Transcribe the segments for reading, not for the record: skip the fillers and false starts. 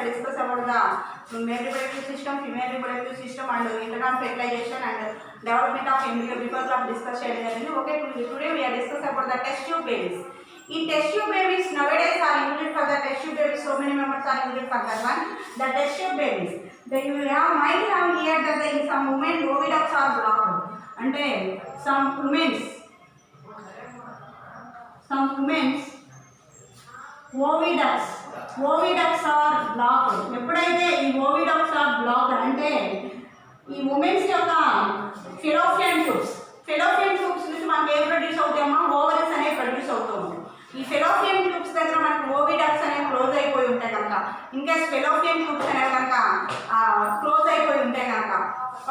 shall discuss about the male reproductive system, female reproductive system, and internal fertilization and development of embryo because of discussion. Okay, today we are discussing about the test tube babies. In test tube babies nowadays are used for the test tube babies. So many members are used for that one. The test tube babies. Then you might have heard that in some women oviducts are blocked. And some women's oviducts are blocked. ఎప్పుడైతే ఈ oviducts are blocked అంటే ఈ women's యొక్క fallopian tubes నుంచి మనకి ఏం produce అవుతాయమ్మా, ovaries అనేవి produce అవుతూ ఉంటాయి. ఈ ఫెలోపియన్ ట్యూబ్స్ దగ్గర మనకి ఓవిడక్ట్స్ అనేవి క్లోజ్ అయిపోయి ఉంటాయి కనుక, ఇన్కేస్ ఫెలోపియన్ ట్యూబ్స్ అనేవి కనుక క్లోజ్ అయిపోయి ఉంటాయి కనుక,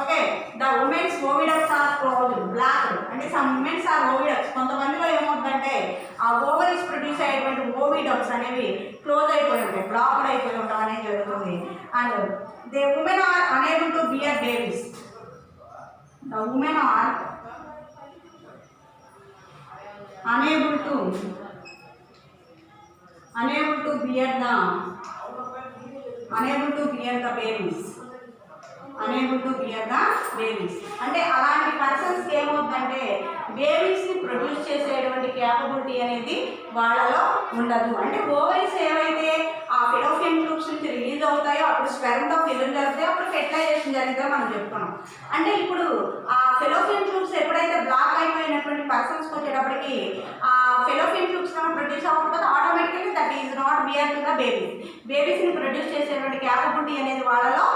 okay, the women's oviducts are close block అంటే సమ్ ఉమెన్స్ ఆర్ ఓవిడక్ట్స్. కొంతమందిలో ఏమవుతుందంటే ఆ ఓవరీస్ ప్రొడ్యూస్ అయ్యేటువంటి ఓవిడక్ట్స్ అనేవి క్లోజ్ అయిపోయి ఉంటాయి, బ్లాక్డ్ అయిపోయి ఉండడం అనేది జరుగుతుంది. And the women are unable to bear babies. The women are unable to bear the babies. అంటే అలాంటి పర్సన్స్ ఏమవుతుందంటే బేబీస్ ని ప్రొడ్యూస్ చేసేటువంటి క్యాపబిలిటీ అనేది వాళ్ళలో ఉండదు. అంటే ఓవరీస్ ఏవైతే ఆ ఫెలోపియన్ ట్యూబ్స్ నుంచి రిలీజ్ అవుతాయో అప్పుడు స్పెర్మ్ తో ఫిల్మ్ జరుగుతాయో అప్పుడు ఫెర్టిలైజేషన్ జరిగితే మనం చెప్పుకున్నాం. అంటే ఇప్పుడు ఆ ఫెలోపియన్ ట్యూబ్స్ ఎప్పుడైతే బ్లాక్ అయిపోయినటువంటి పర్సన్స్కి వచ్చేటప్పటికి ఆ ఫెలోపియన్ ట్యూబ్స్ కన్నా ప్రొడ్యూస్ అవ్వకపోతే automatically that is not bear to the బేబీస్ని ప్రొడ్యూస్ చేసేటువంటి క్యాపబిలిటీ అనేది వాళ్ళలో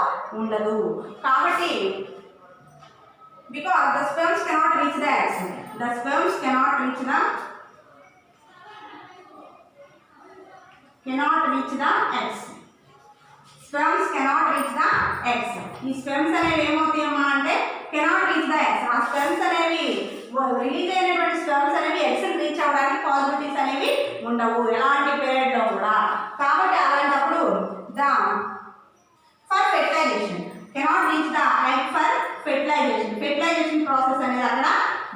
ఉండదు. కాబట్టి because the sperms cannot reach the eggs. The sperms cannot reach the eggs. Sperms cannot reach the eggs. ఈ స్పెర్మ్స్ అనేవి ఏమవుతాయమ్మా అంటే cannot reach the eggs. ఆ స్పెర్మ్స్ అనేవి రిలీజ్ అయినటువంటి స్పెర్మ్స్ అనేవి ఎగ్స్ రీచ్ అవ్వడానికి పాసిబిలిటీస్ అనేవి ఉండవు ఎలాంటి పీరియడ్లో కూడా. కాబట్టి అలాంటప్పుడు for fertilisation cannot reach the egg for fertilization process అనేది అక్కడ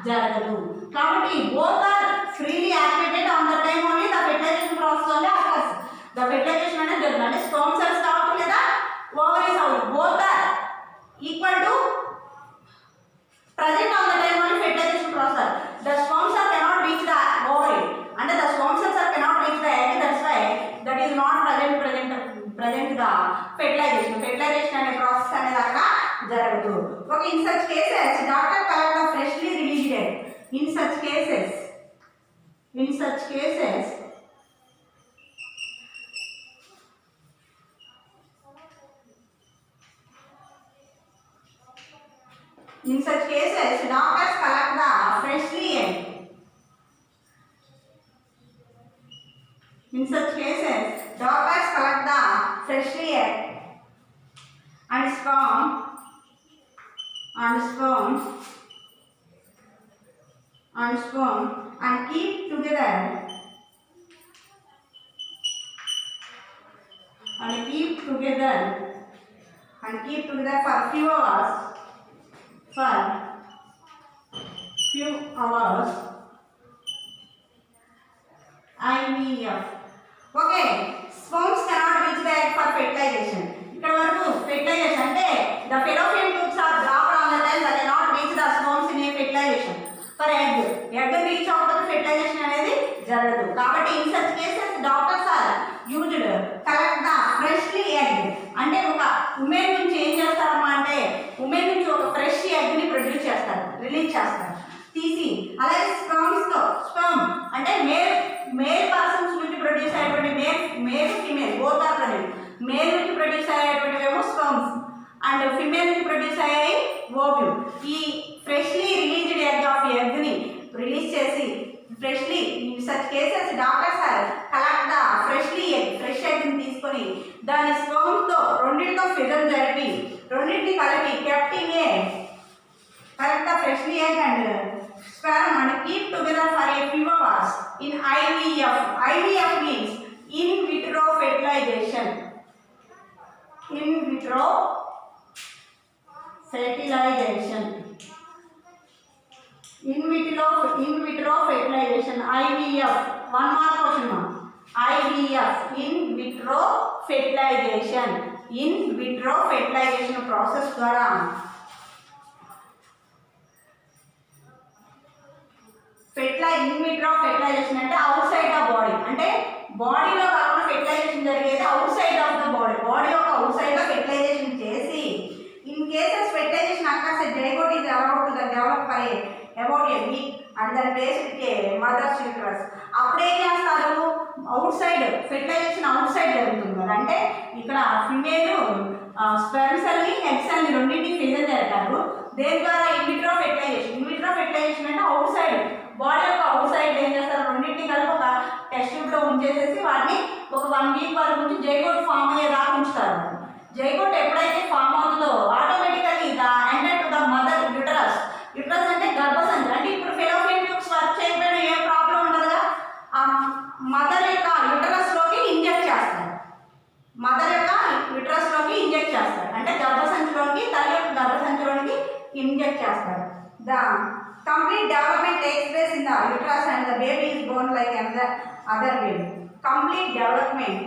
జరగదు. కాబట్టి both are freely activated on the time only the fertilization process only occurs. The fertilization అనేది జరుగుతుంది. అంటే sperm cells కావచ్చు లేదా ovaries అవ్వచ్చు, both are equal to present on the time only fertilization process. The sperm cell cannot reach the ovary and the sperm cells cannot reach the egg. That's why that is not present the fertilization అనే process అనేది అక్కడ జరగదు. Okay, in such cases doctor collect the freshly released egg. In such cases doctors collect the freshly egg. In such cases doctors collect the freshly egg and sperm and keep together for few hours IVF. Okay, sperms cannot reach the egg for fertilization. ఇక్కడ వరకు fertilisation అంటే the fallopian tubes are blocked on the time that cannot reach the sperms in a fertilization for egg reach అవ్వకపోతే fertilisation అనేది జరగదు. కాబట్టి in such cases doctors are used collect the freshly egg. అంటే ఒక women నుంచి ఏం చేస్తారమ్మా అంటే ఉమెన్ నుంచి ఒక ఫ్రెష్ ఎగ్ ని ప్రొడ్యూస్ చేస్తారు, రిలీజ్ చేస్తారు తీసి. అలాగే స్పెర్మ్ అంటే మేల్ పర్సన్స్ నుంచి ప్రొడ్యూస్ అయ్యేటువంటి male female both are present. Male నుంచి ప్రొడ్యూస్ అయ్యేటువంటివేమో స్పెర్మ్స్ అండ్ ఫీమేల్ నుంచి ప్రొడ్యూస్ అయ్యాయి ఓవ్యూల్. ఈ ఫ్రెష్లీ రిలీజ్డ్ ఎగ్ని రిలీజ్ చేసి freshly in such cases doctors collect the fresh ఎగ్ని తీసుకొని దాని స్పెర్మ్తో రెండింటితో ఫిజన్ జరిపి రెండింటిని కలిపి collect the freshly egg and sperm and keep together for a few hours in IVF. IVF means in vitro fertilization. In vitro fertilization. IVF. One more question. IVF. In vitro fertilisation. In vitro fertilisation process ద్వారా in vitro fertilisation అంటే outside the body, అంటే బాడీలో కాకుండా fertilisation జరిగేది outside of the body, body యొక్క outside లో fertilisation చేసి in cases fertilisation occurs zygote is allowed to develop for about a week and that placed a mother's uterus. అప్పుడు ఏం చేస్తారు, outside fertilisation outside జరుగుతుంది కదా, అంటే ఇక్కడ ఫిమేల్ స్పెర్మ్స్ అన్ని ఎగ్స్ అన్ని రెండింటిని ఫిజన్ చేస్తారు. దేని ద్వారా in vitro fertilisation. In vitro fertilisation అంటే అవుట్ సైడ్ బాడీ యొక్క అవుట్ సైడ్ ఏం చేస్తారు, రెండింటిని కలిపి ఒక టెస్ట్ ట్యూబ్ లో ఉంచేసేసి వాటిని ఒక 1 వీక్ వరకు ఉంచి జైగోట్ ఫామ్ అయ్యేదాకా ఉంచుతారు. జైగోట్ ఎప్పుడైతే ఫామ్ అవుతుందో automatically the enter to the mother uterus. Uterus అంటే గర్భసంచి, అంటే ఇప్పుడు ఫెలోపియన్ ట్యూబ్స్ వర్క్ చేయకపోయినా ఏం ప్రాబ్లం ఉండదుగా, ఆ మదర్ యొక్క యూటరస్ లోకి ఇంజెక్ట్ చేస్తారు. మదర్ యొక్క యూటరస్ లోకి ఇంజెక్ట్ చేస్తారు, అంటే గర్భసంచిలోకి తల్లి యొక్క గర్భసంచిలోకి ఇంజెక్ట్ చేస్తారు. The complete development takes place in the uterus and the baby is born like another other baby. Complete development.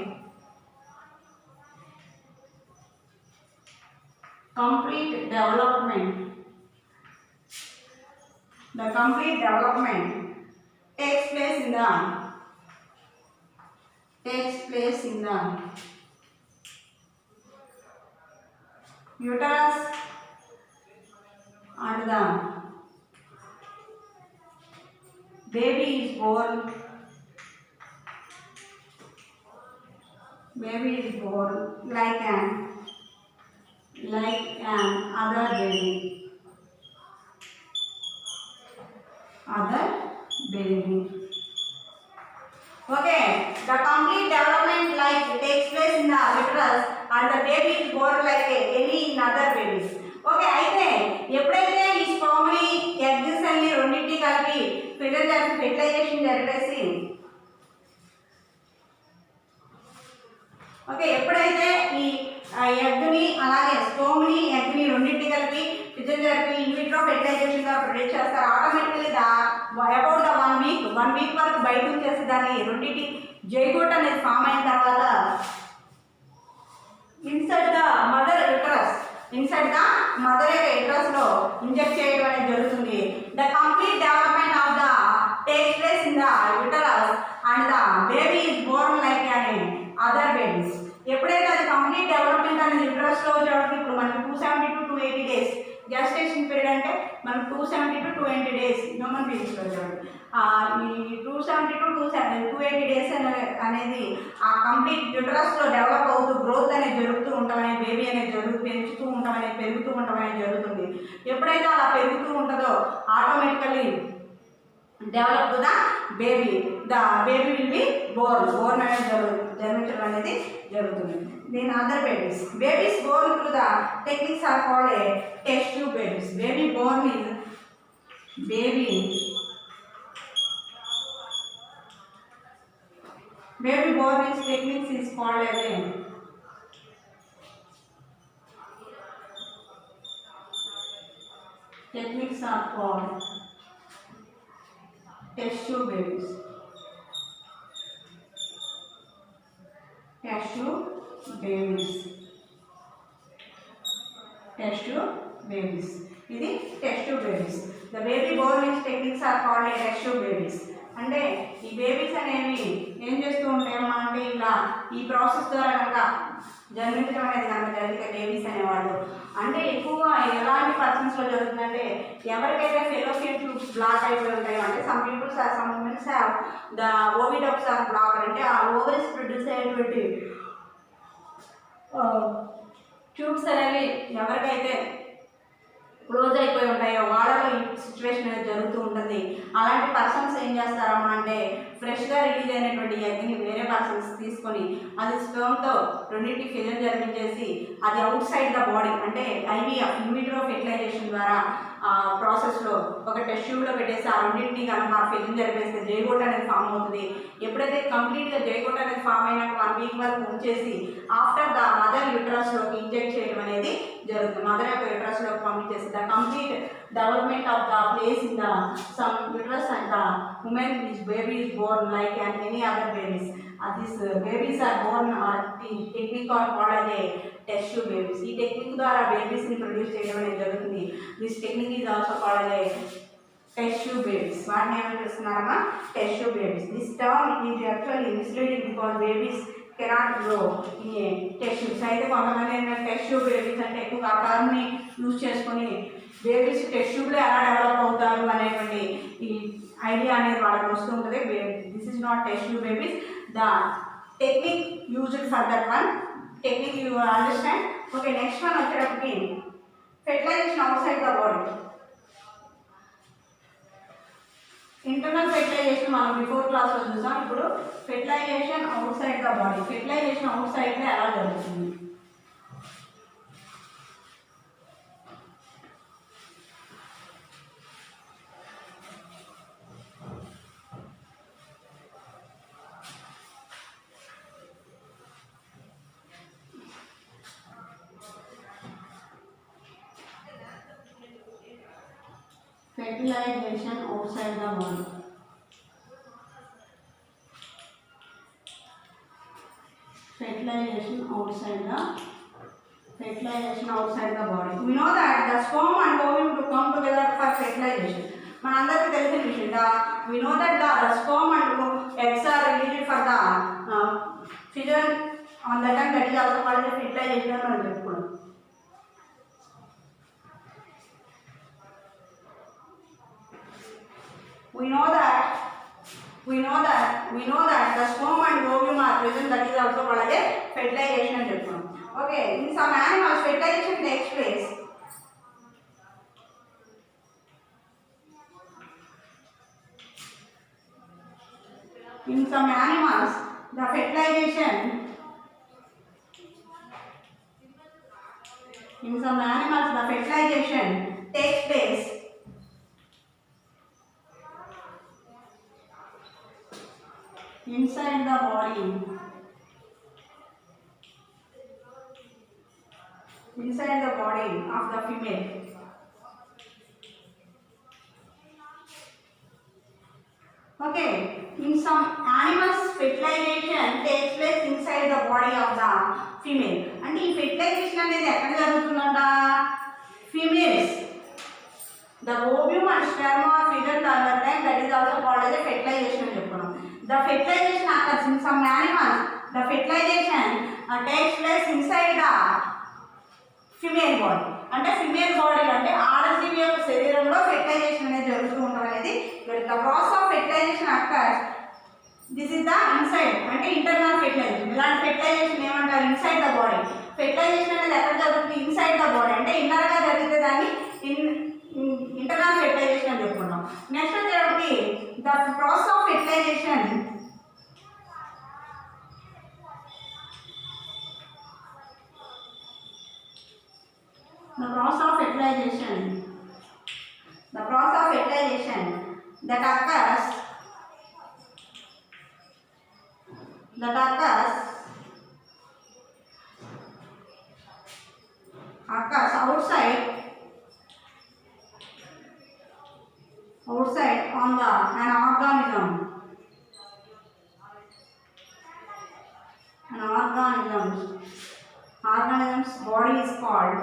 Complete development. The complete development takes place in the uterus and the baby is born like an other baby. Okay, the complete development like takes place in the uterus and the baby is born like any other babies. Okay, అయితే ఎప్పుడైతే ఈ sperm ని eggs అన్ని రెండింటిని కలిపి fertilisation జరిపేసి okay, ఎప్పుడైతే ఈ ఎగ్ని అలాగే స్పర్మ్ ని ఎగ్ని రెండింటిని కలిపి ఫిజన్ జరిపి ఇన్ విట్రో ఫెర్టిలైజేషన్ గా ప్రొడ్యూస్ చేస్తారు. ఆటోమేటికల్లీ అబౌట్ ద 1 వీక్ వరకు బయట ఉంచేసి దాన్ని రెండింటి జైగోట్ అనేది ఫామ్ అయిన తర్వాత ఇన్సైడ్ ద మదర్ యూటరస్ లో ఇంజెక్ట్ చేయడం అనేది జరుగుతుంది. The complete development of the takes place in the uterus and the baby is Born like అని అదర్ బేబీస్. ఎప్పుడైతే అది కంప్లీట్ డెవలప్మెంట్ అనేది యూటరస్ లో జరుగుతుంది, ఇప్పుడు మనకి 270 to 280 డేస్ గెస్టేషన్ పీరియడ్, అంటే మనకు 270 to 280 డేస్ హ్యూమన్ బీయింగ్స్ లో చూడండి. ఈ 270 to 280 డేస్ అనేది ఆ కంప్లీట్ యూటరస్ లో డెవలప్ అవుతూ గ్రోత్ అనేది జరుగుతూ ఉంటాం అనేది, బేబీ అనేది పెంచుతూ ఉంటాం అనేది, పెరుగుతూ ఉంటాం అనేది జరుగుతుంది. ఎప్పుడైతే అలా పెరుగుతూ ఉంటుందో automatically develop the baby will be born అనేది జన్మించడం అనేది జరుగుతుంది. దీని other babies born through the techniques are called a test tube babies. baby born is techniques is called as a techniques are called test tube babies. ఇది test tube babies. The baby born techniques are called a test tube babies. అంటే ఈ babies అనేవి ఏం చేస్తూ ఉంటాయమ్మా అంటే ఇలా ఈ process ద్వారా కనుక జన్మించడం అనేది కనుక జరిగితే బేబీస్ అనేవాళ్ళు అంటే ఎక్కువగా ఎలాంటి పర్సన్స్లో జరుగుతుందంటే ఎవరికైతే ఫెలోపియన్ ట్యూబ్స్ బ్లాక్ అయిపోయి ఉంటాయో, అంటే some women's have the oviducts are block, అంటే ఆ ఓవరీస్ ప్రొడ్యూస్ అయ్యేటువంటి ట్యూబ్స్ అనేవి ఎవరికైతే క్లోజ్ అయిపోయి ఉంటాయో వాళ్ళలో ఈ సిచ్యువేషన్ అనేది జరుగుతూ ఉంటుంది. అలాంటి పర్సన్స్ ఏం చేస్తారమ్మా అంటే ఫ్రెష్గా రిలీజ్ అయినటువంటి ఎగ్ని వేరే పర్సన్స్ తీసుకొని అది స్పెర్మ్తో రెండింటికి ఫిజన్ జరిపించేసి అది అవుట్ సైడ్ ద బాడీ, అంటే ఐవీఎఫ్ ఇన్ విట్రో ఫెర్టిలైజేషన్ ద్వారా ప్రాసెస్లో ఒక టెస్ట్ ట్యూబ్లో పెట్టేసి ఆ రెండింటిని కనుక ఫిజన్ జరిపేస్తే జైగోట్ అనేది ఫామ్ అవుతుంది. ఎప్పుడైతే కంప్లీట్గా జైగోట్ అనేది ఫామ్ అయినాక 1 వీక్ వరకు ఉంచేసి ఆఫ్టర్ ద మదర్ యూట్రస్లోకి ఇంజెక్ట్ చేయడం అనేది జరుగుతుంది. మదర్ యొక్క యూట్రస్లోకి పంపించేసి the complete development of the place in the some uterus and the woman is baby is born like any other babies. These babies are born the technique are called as a test tube babies. ఈ technique ద్వారా babies ని produce చేయడం అనేది జరుగుతుంది. This technique is also called as test tube babies. వాటిని ఏమని పిలుస్తున్నారమ్మా? Test tube babies. This term is actually misleading because babies cannot grow in a test tubes. అయితే కొంతమంది ఏంటంటే టెస్ట్ ట్యూబ్ బేబీస్ అంటే ఎక్కువ ఆ టర్మ్ని యూజ్ చేసుకొని బేబీస్ టెస్ట్ ట్యూబ్లో ఎలా డెవలప్ అవుతారు అనేటువంటి ఈ ఐడియా అనేది వాళ్ళకి వస్తూ ఉంటుంది. This is not test tube babies. The technique used for that one technique you understand. Okay, next one వచ్చేటప్పటికి fertilization outside the body. Internal fertilization మనం బిఫోర్ క్లాస్లో చూసాం. ఇప్పుడు fertilization outside the body. Fertilization అవుట్ సైడ్లో ఎలా జరుగుతుంది? Fertilization outside the body. Fertilization outside the body. We know that the sperm and ovum to come together for fertilization. మనందరికీ తెలిసిన విషయం. We know that the sperm and eggs are released for the fission on the time, that is also called as fertilization అని మనం చెప్పుకున్నాం. We know that the sperm and ovum are present, that is also called as fertilization అని చెప్తున్నాం. Okay, in some animals fertilization takes place. In some animals the fertilization takes place inside the body of the female. Okay, in some animals fertilization takes place inside the body of the female. And ఈ fertilization అనేది ఎక్కడ జరుగుతుందంట? Females. The ovum and sperm are fused on the time, that is also called as a fertilization అని చెప్పుకున్నాం. The fertilization occurs in some animals. The fertilization takes place inside the female body. అంటే female body అంటే ఆడజీవి యొక్క శరీరంలో fertilisation అనేది జరుగుతూ ఉంటుంది అనేది. The process of fertilisation occurs. This is the inside అంటే ఇంటర్నల్ ఫెర్టిలైజేషన్. ఇలాంటి ఫెర్టిలైజేషన్ ఏమంటారు? Inside the body. ఫెర్టిలైజేషన్ అనేది ఎక్కడ జరుగుతుంది? ఇన్సైడ్ ద బాడీ అంటే ఇన్నర్గా జరిగితే దాన్ని ఇంటర్నల్ ఫెర్టిలైజేషన్ అని చెప్పుకున్నాం. నెక్స్ట్ వచ్చేటప్పటికి the process of fertilisation the process of fertilization that occurs outside on an organism's body is called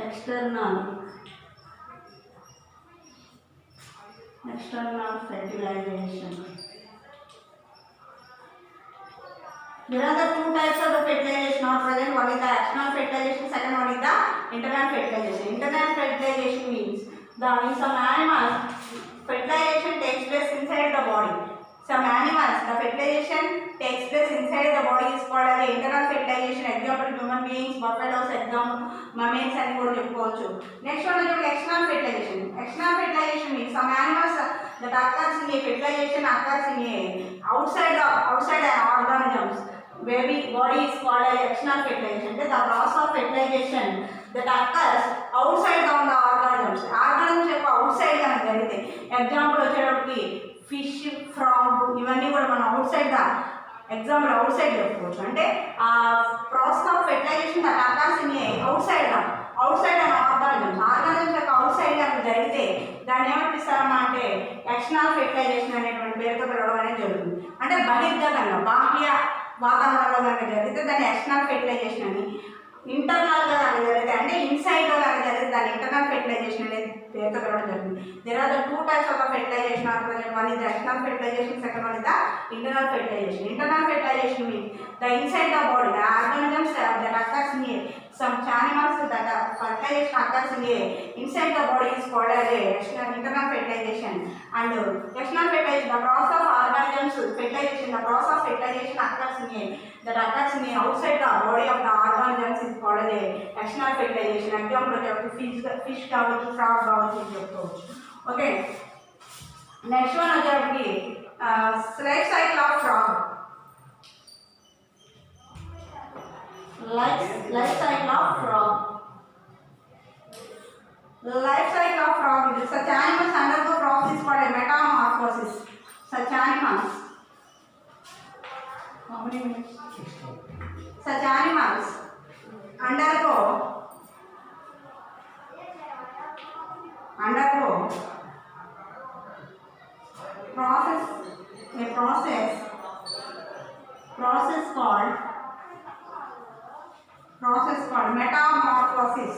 external fertilization. There are the two types of the fertilization are present. One is the external fertilization, second one is the internal fertilization. Internal fertilization means in some animals fertilization takes place inside the body. Some animals the fertilization takes place inside the body is called as internal fertilization. Example human beings, buffaloes, example mammals అని కూడా చెప్పుకోవచ్చు. Next one వచ్చి external fertilization. External fertilization means some animals that occurs in a fertilization occurs in a outside an organisms. Baby body is called as external fertilization. The process of fertilization that occurs outside on the organisms. Organisms యొక్క outside అని జరిగితే example వచ్చేటప్పటికి fish, frog ఇవన్నీ కూడా మనం outside the example outside చెప్పుకోవచ్చు. అంటే ఆ process of fertilisation that occurs in a outside out side and organisms యొక్క అవుట్ సైడ్ కనుక జరిగితే దాన్ని ఏమనిపిస్తారమ్మా అంటే ఎక్స్టర్నల్ ఫెర్టిలైజేషన్ అనేటువంటి పేరుతో పిలవడం అనేది జరుగుతుంది. అంటే బహిర్గతంగా బాహ్య వాతావరణంలో కనుక జరిగితే దాన్ని ఎక్స్టర్నల్ ఫెర్టిలైజేషన్ అని, ఇంటర్నల్గా కనుక జరిగితే అంటే ఇన్సైడ్లో కనుక జరిగితే దాన్ని ఇంటర్నల్ ఫెర్టిలైజేషన్ అనేది పేరుతో పిలవడం జరుగుతుంది. There are the two types of fertilisation are present. One is the external fertilisation, second one is the internal fertilization. Internal fertilization means the inside the body, the organisms that occurs in a some animals that fertilization occurs in a inside the body is called as a internal fertilization. And external fertilization, the process of organisms fertilization, the process of fertilization occurs in a that occurs in a outside the body of the organisms is called as a external fertilization. Example fish కావచ్చు, frog కావచ్చు చెప్పుకోవచ్చు. Okay, next one వచ్చేటప్పటికి life cycle of frog. Life cycle of frog. Life cycle of frog is such animals undergo process called a metamorphosis. Such animals. How many minutes? Such animals undergo process called metamorphosis.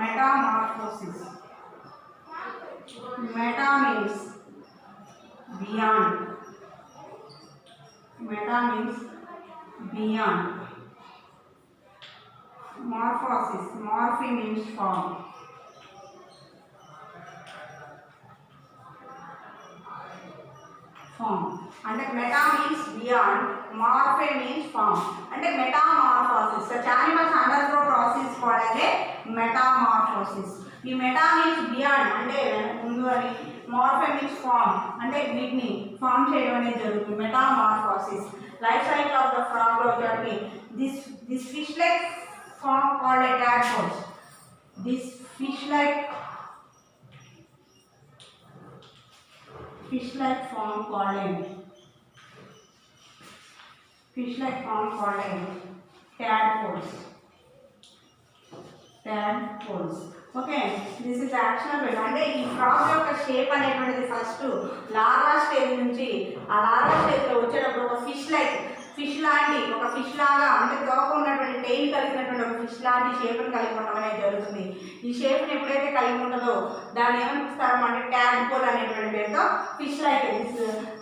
Metamorphosis. Meta means beyond. Meta means beyond. Morphosis. Morphe means form. అంటే meta means beyond, morphe means form. అంటే metamorphosis. Such animals undergo process called as a metamorphosis. ఈ meta means beyond అంటే ముందు అని, మార్ఫే means form అంటే వీటిని form చేయడం అనేది జరుగుతుంది. Metamorphosis. Life cycle of the frog లో వచ్చేటి this fish like form called a tadpoles. This fish like form called a tadpoles. Okay, this is actionable. అంటే ఈ ఫ్రాగ్ యొక్క షేప్ అనేటువంటిది ఫస్ట్ లార్వా స్టేజ్ నుంచి ఆ లార్వా స్టేజ్లో వచ్చేటప్పుడు ఒక ఫిష్ లాగా అంటే తోక ఉన్నటువంటి టెయిల్ కలిగినటువంటి ఒక ఫిష్ లాంటి షేప్ని కలిగి ఉండడం అనేది జరుగుతుంది. ఈ షేప్ని ఎప్పుడైతే కలిగి ఉంటుందో దాన్ని ఏమనిపిస్తారో అంటే ట్యాడ్పోల్ అనేటువంటి పేరుతో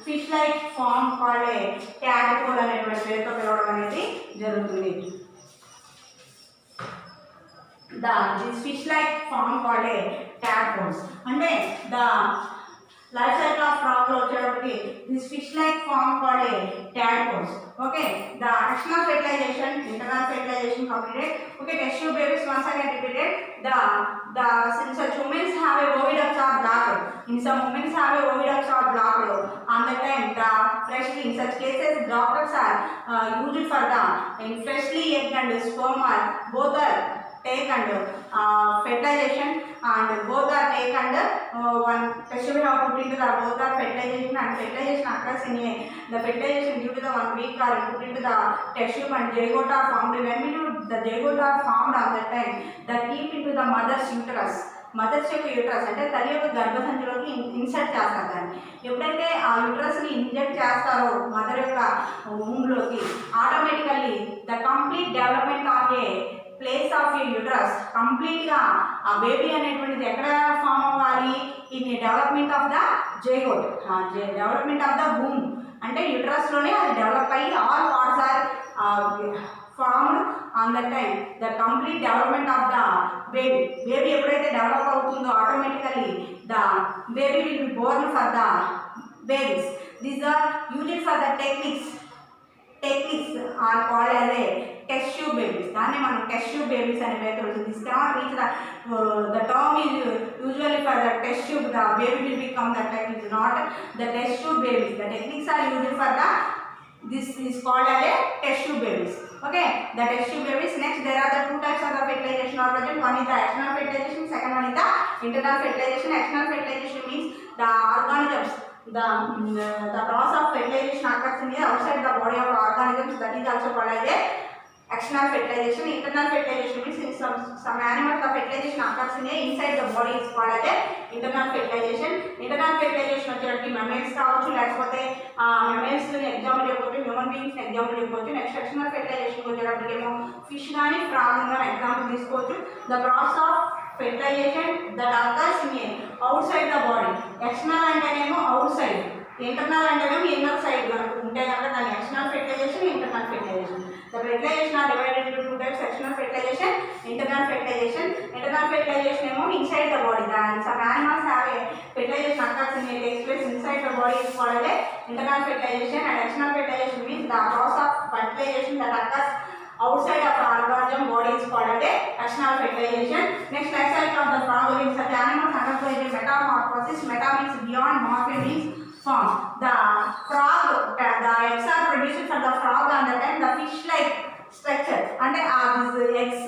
fish like form called a tadpole అనేటువంటి పేరుతో పిలవడం అనేది జరుగుతుంది. This fish like form called a tadpoles. అంటే the life cycle of frog లో వచ్చేటప్పటికి this fish like form called a tadpoles. Okay, the external fertilization, internal fertilization completed. Okay, test tube babies once again repeated. Since such women have a oviducts are blocked. In some women have a oviducts are blocked. On the time the freshly, in such cases doctors are used for the in freshly egg and sperm are both are take and fertilization, and both are take and one test tube have put into the both are fertilization, and fertilization occurs in the fertilization due to the 1 week are put into the test tube and zygote are formed. When we do the zygote are formed at that time, that keep into the mother's uterus. Mother's యొక్క uterus అంటే తల్లి యొక్క గర్భసంచిలోకి insert చేస్తారు. దాన్ని ఎప్పుడైతే ఆ యూట్రస్ని inject చేస్తారో mother యొక్క వూమ్లోకి, automatically the complete development of a place of a uterus కంప్లీట్గా ఆ బేబీ అనేటువంటిది ఎక్కడ ఫామ్ అవ్వాలి, in development of the zygote, development of the womb అంటే యూట్రస్లోనే అది డెవలప్ అయ్యి all parts are formed on the time the complete development of the baby. Baby ఎప్పుడైతే డెవలప్ అవుతుందో automatically the baby will be born for the babies. These are used for the techniques are called as a test tube babies. దాన్ని మనం test tube babies అనే పేరు ఉంటుంది. This cannot reach the term is usually for the test tube. The baby will become the technique not the test tube babies. The techniques are used for the this is called as a test tube babies. Okay, the test tube babies. Next there are the two types of the fertilization are present. One is the external fertilization, second one is the internal fertilization. External fertilization means the organisms the process of fertilization occurs in the outside the body of organisms, that is also called as a external fertilization. Internal fertilization means in some animals the fertilization occurs in inside the body is called as a internal fertilization. Internal fertilization వచ్చేటప్పటికి mammals కావచ్చు, లేకపోతే mammals example చెప్పొచ్చు, human beings example చెప్పొచ్చు. Next external fertilisation వచ్చేటప్పటికి ఏమో fish కానీ frog కానీ example తీసుకోవచ్చు. The process of fertilization that occurs in outside the body. External అంటేనేమో అవుట్ సైడ్, ఇంటర్నల్ అంటేనేమో ఇన్నర్ సైడ్ మనకు ఉంటే కనుక దాన్ని external fertilisation, internal fertilisation. The fertilization are divided into two types: external fertilization, internal fertilization. Internal fertilization ఏమో inside the body. Some animals have a fertilization occurs in takes place inside the body is called as internal fertilization, and external fertilization means the process of fertilization that occurs outside of the organism body is called as external fertilization. Next, life cycle of the frog in such animals undergo a metamorphosis. Meta means beyond, morphe means form. The frog, the eggs are produced for the frog and the fish-like structure. And this eggs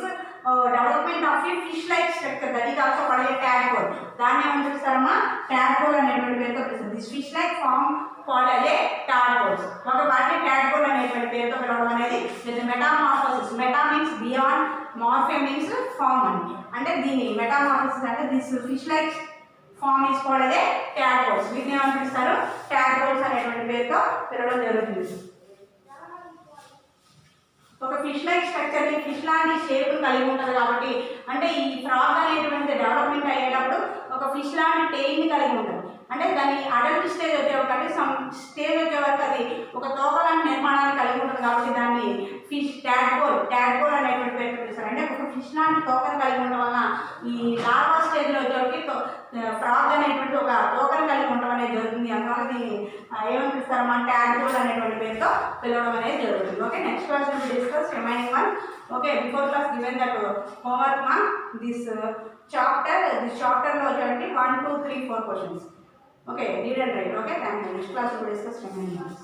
development of a fish-like structure, that is also called a tadpole. దాన్ని ఏమని పిలుస్తారమ్మా, tadpole అనేటువంటి పేరుతో పిలుస్తారు. This fish-like form called as a tadpoles. ఒక వాటిని tadpole అనేటువంటి పేరుతో పిలవడం అనేది ఇది metamorphosis. Meta means beyond, morphe means form అని. అంటే దీని మెటామార్ఫోసిస్ అంటే this fish-like form is called as a tadpoles. వీటిని ఏమని పిలుస్తారు, tadpoles అనేటువంటి పేరుతో పిలవడం జరుగుతుంది. ఒక ఫిష్ లైక్ స్ట్రక్చర్, ఫిష్ లాంటి షేప్ కలిగి ఉంటుంది కాబట్టి, అంటే ఈ ఫ్రాగ్ అనేటువంటి డెవలప్మెంట్ అయ్యేటప్పుడు ఒక ఫిష్ లాంటి టెయిల్ని కలిగి ఉంటుంది. అంటే దాని అడల్ట్ స్టేజ్ వచ్చేవరకు, అంటే సమ్ స్టేజ్ వచ్చేవరకు అది ఒక తోకలాంటి నిర్మాణాన్ని కలిగి ఉంటుంది కాబట్టి దాన్ని ఫిష్ ట్యాడ్పోల్ అనేటువంటి పేరు పిలుస్తారు. అంటే ఒక ఫిష్ లాంటి తోకను కలిగి ఉండడం వలన ఈ లార్వా స్టేజ్లో వచ్చేవరకు ఫ్రాగ్ అనేటువంటి ఒక తోకను కలిగి ఉండడం అనేది జరుగుతుంది. అందువల్ల దీన్ని ఏమని పిలుస్తారమ్మా, ట్యాడ్పోల్ అనేటువంటి పేరుతో పిలవడం అనేది జరుగుతుంది. Okay, next class will discuss remaining one. Okay, before class given that homework మా దిస్ చాప్టర్లో వచ్చేటువంటి 1, 2, 3, 4 questions. Okay, read and write. Okay, thank you. Next class we will discuss remaining ones.